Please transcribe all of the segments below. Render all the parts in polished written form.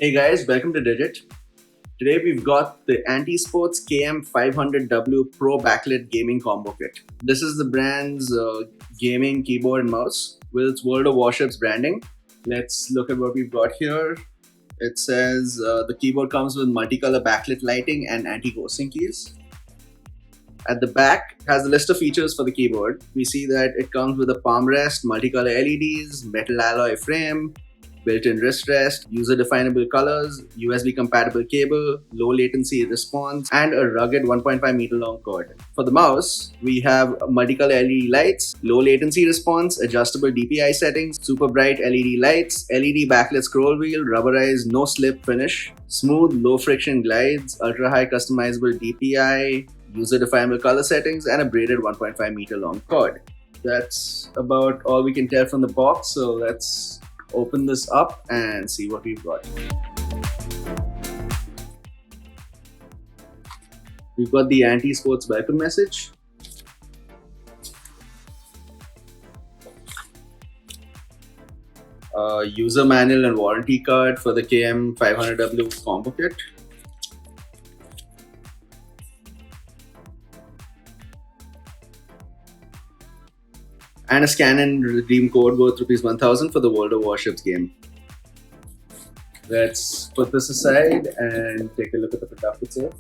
Hey guys, welcome to Digit. Today we've got the ESports KM500W Pro Backlit Gaming Combo Kit. This is the brand's gaming keyboard and mouse with its World of Warships branding. Let's look at what we've got here. It says the keyboard comes with multicolor backlit lighting and anti-ghosting keys. At the back has a list of features for the keyboard. We see that it comes with a palm rest, multicolor LEDs, metal alloy frame, built-in wrist rest, user-definable colors, USB-compatible cable, low-latency response, and a rugged 1.5 meter long cord. For the mouse, we have multicolor LED lights, low-latency response, adjustable DPI settings, super bright LED lights, LED backlit scroll wheel, rubberized no-slip finish, smooth low-friction glides, ultra-high customizable DPI, user-definable color settings, and a braided 1.5 meter long cord. That's about all we can tell from the box, so let's open this up and see what we've got. We've got the anti-sports welcome message. User manual and warranty card for the KM500W combo kit. And a scan and redeem code worth ₹1000 for the World of Warships game. Let's put this aside and take a look at the product itself.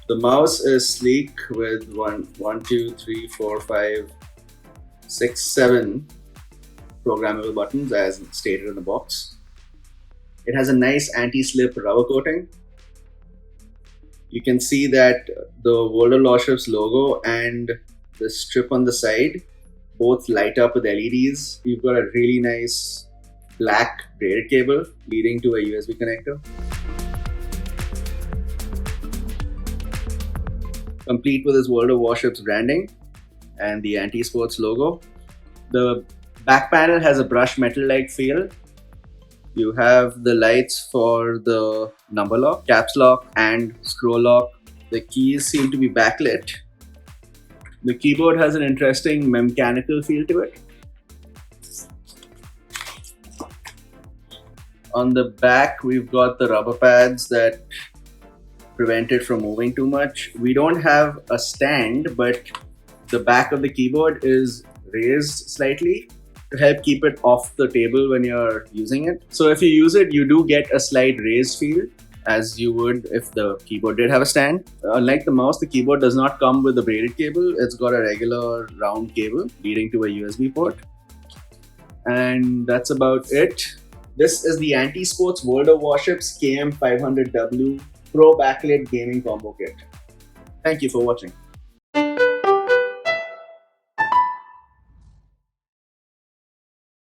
The mouse is sleek with 7 programmable buttons as stated in the box. It has a nice anti-slip rubber coating. You can see that the World of Warships logo and the strip on the side both light up with LEDs. We've got a really nice black braided cable leading to a USB connector. Complete with this World of Warships branding and the anti-sports logo. The back panel has a brushed metal-like feel. You have the lights for the number lock, caps lock, and scroll lock. The keys seem to be backlit. The keyboard has an interesting mechanical feel to it. On the back, we've got the rubber pads that prevent it from moving too much. We don't have a stand, but the back of the keyboard is raised slightly to help keep it off the table when you're using it. So if you use it, you do get a slight raised feel, as you would if the keyboard did have a stand. Unlike the mouse, the keyboard does not come with a braided cable. It's got a regular round cable leading to a USB port. And that's about it. This is the Anti-Sports World of Warships KM500W Pro Backlit Gaming Combo Kit. Thank you for watching.